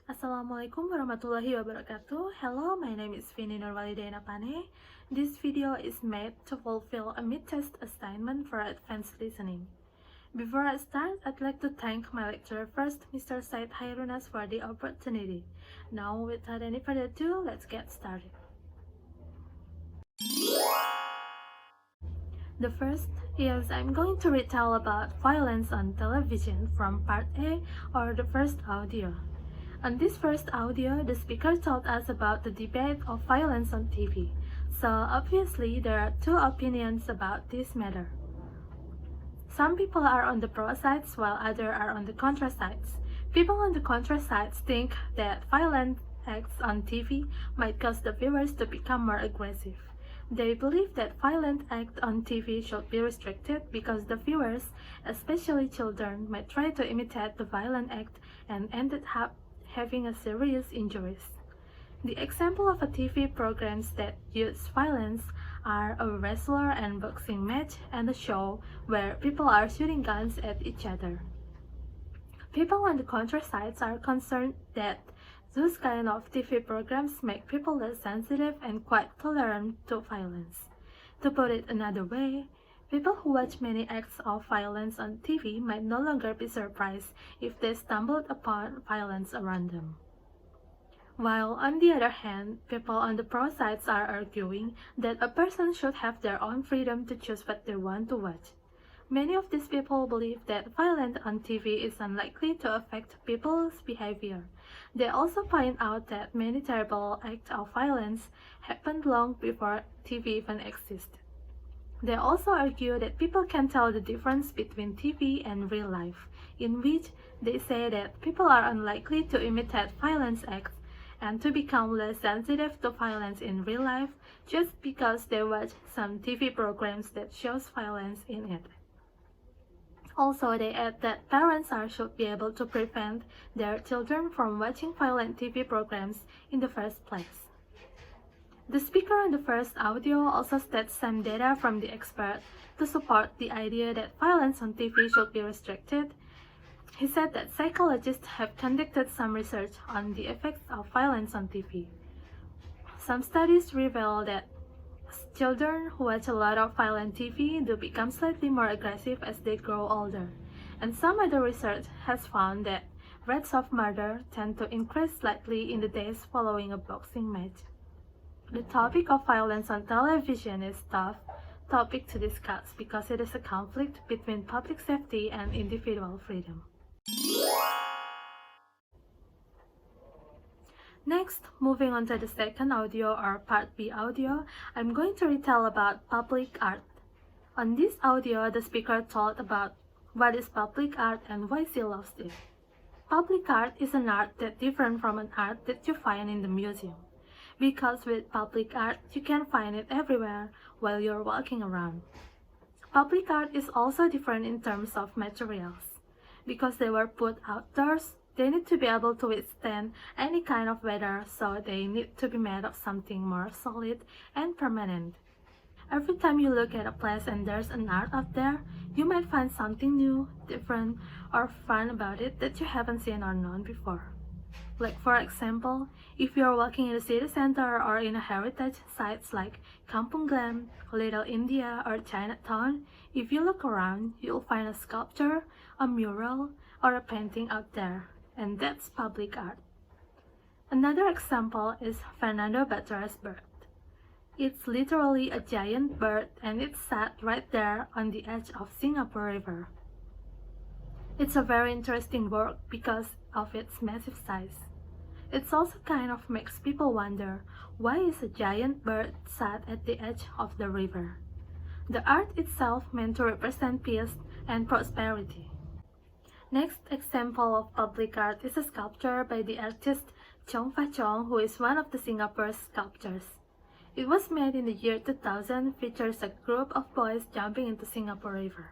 Assalamualaikum warahmatullahi wabarakatuh. Hello, my name is Finy Nurwalidaina Pane. This video is made to fulfill a Midtest assignment for advanced listening. Before I start, I'd like to thank my lecturer first, Mr. Said Hairunas, for the opportunity. Now, without any further ado, let's get started. The first is I'm going to retell about violence on television from part A, or the first audio. On this first audio, the speaker told us about the debate of violence on TV. So obviously, there are two opinions about this matter. Some people are on the pro sides while others are on the contra sides. People on the contra sides think that violent acts on TV might cause the viewers to become more aggressive. They believe that violent acts on TV should be restricted because the viewers, especially children, might try to imitate the violent act and ended up having a serious injuries. The example of a TV programs that use violence are a wrestler and boxing match and a show where people are shooting guns at each other. People on the contra sides are concerned that those kind of TV programs make people less sensitive and quite tolerant to violence. To put it another way, people who watch many acts of violence on TV might no longer be surprised if they stumbled upon violence around them. While on the other hand, people on the pro sides are arguing that a person should have their own freedom to choose what they want to watch. Many of these people believe that violence on TV is unlikely to affect people's behavior. They also point out that many terrible acts of violence happened long before TV even existed. They also argue that people can tell the difference between TV and real life, in which they say that people are unlikely to imitate violence acts and to become less sensitive to violence in real life just because they watch some TV programs that shows violence in it. Also, they add that parents should be able to prevent their children from watching violent TV programs in the first place. The speaker on the first audio also states some data from the expert to support the idea that violence on TV should be restricted. He said that psychologists have conducted some research on the effects of violence on TV. Some studies reveal that children who watch a lot of violent TV do become slightly more aggressive as they grow older. And some other research has found that rates of murder tend to increase slightly in the days following a boxing match. The topic of violence on television is a tough topic to discuss because it is a conflict between public safety and individual freedom. Next, moving on to the second audio or part B audio, I'm going to retell about public art. On this audio, the speaker told about what is public art and why she loves it. Public art is an art that's different from an art that you find in the museum. Because with public art, you can find it everywhere while you're walking around. Public art is also different in terms of materials. Because they were put outdoors, they need to be able to withstand any kind of weather, so they need to be made of something more solid and permanent. Every time you look at a place and there's an art out there, you might find something new, different, or fun about it that you haven't seen or known before. Like for example, if you're walking in the city center or in a heritage sites like Kampung Glam, Little India, or Chinatown, if you look around, you'll find a sculpture, a mural, or a painting out there, and that's public art. Another example is Fernando Batura's bird. It's literally a giant bird and it's sat right there on the edge of Singapore River. It's a very interesting work because of its massive size. It also kind of makes people wonder, why is a giant bird sat at the edge of the river? The art itself meant to represent peace and prosperity. Next example of public art is a sculpture by the artist Chong Fa Chong, who is one of the Singapore's sculptors. It was made in the year 2000, features a group of boys jumping into Singapore River.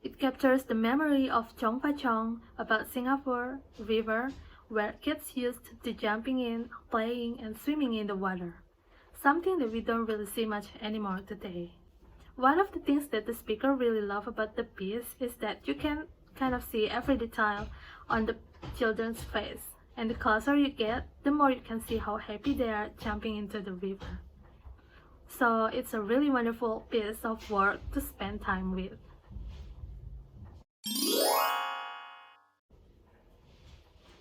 It captures the memory of Chong Fa Chong about Singapore River, where kids used to jumping in, playing, and swimming in the water, something that we don't really see much anymore today. One of the things that the speaker really loved about the piece is that you can kind of see every detail on the children's face. And the closer you get, the more you can see how happy they are jumping into the river. So it's a really wonderful piece of work to spend time with.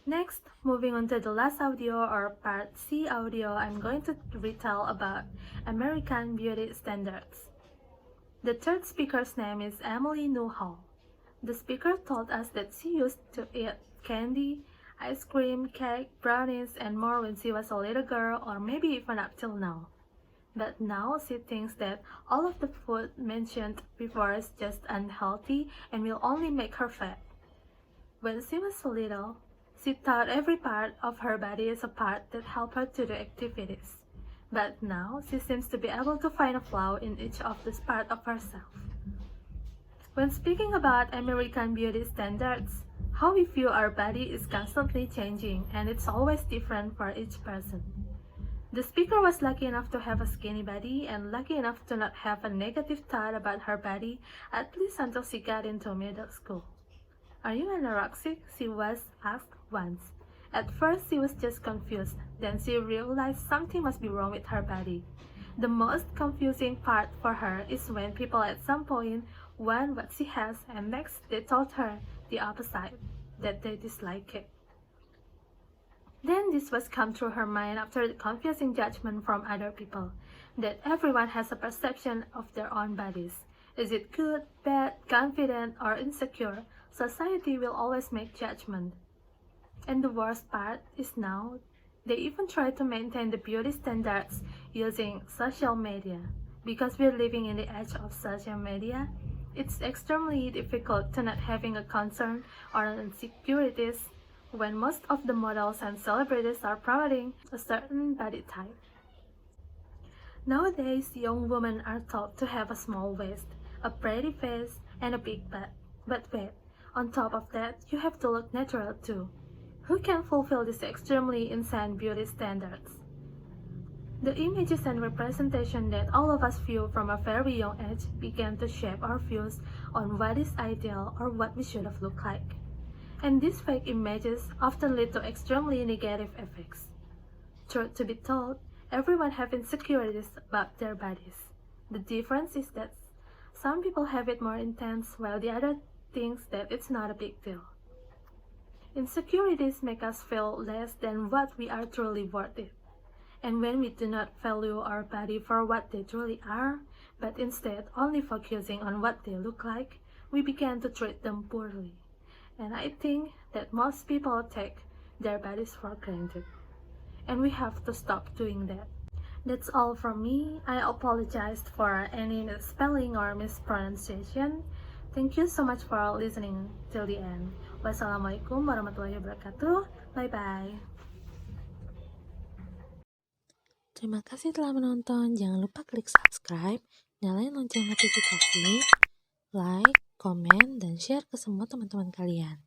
Next, moving on to the last audio or part C audio, I'm going to retell about American beauty standards. The third speaker's name is Emily Newhall. The speaker told us that she used to eat candy, ice cream, cake, brownies, and more when she was a little girl, or maybe even up till now. But now she thinks that all of the food mentioned before is just unhealthy and will only make her fat. When she was little, she thought every part of her body is a part that helped her to do activities. But now she seems to be able to find a flaw in each of these parts of herself. When speaking about American beauty standards, how we view our body is constantly changing and it's always different for each person. The speaker was lucky enough to have a skinny body and lucky enough to not have a negative thought about her body, at least until she got into middle school. "Are you anorexic?" she was asked once. At first she was just confused, then she realized something must be wrong with her body. The most confusing part for her is when people at some point want what she has and next they told her the opposite, that they dislike it. Then this was come through her mind after the confusing judgment from other people, that everyone has a perception of their own bodies. Is it good, bad, confident, or insecure? Society will always make judgment. And the worst part is now, they even try to maintain the beauty standards using social media. Because we're living in the age of social media, it's extremely difficult to not having a concern or insecurities when most of the models and celebrities are promoting a certain body type. Nowadays, young women are taught to have a small waist, a pretty face, and a big butt. But wait, on top of that, you have to look natural too. Who can fulfill these extremely insane beauty standards? The images and representation that all of us view from a very young age began to shape our views on what is ideal or what we should have looked like. And these fake images often lead to extremely negative effects. Truth to be told, everyone has insecurities about their bodies. The difference is that some people have it more intense while the other thinks that it's not a big deal. Insecurities make us feel less than what we are truly worth it. And when we do not value our body for what they truly are, but instead only focusing on what they look like, we begin to treat them poorly. And I think that most people take their bodies for granted. And we have to stop doing that. That's all from me. I apologize for any misspelling or mispronunciation. Thank you so much for listening till the end. Wassalamualaikum warahmatullahi wabarakatuh. Bye-bye. Terima kasih telah menonton. Jangan lupa klik subscribe, nyalain lonceng notifikasi, like, komen, dan share ke semua teman-teman kalian.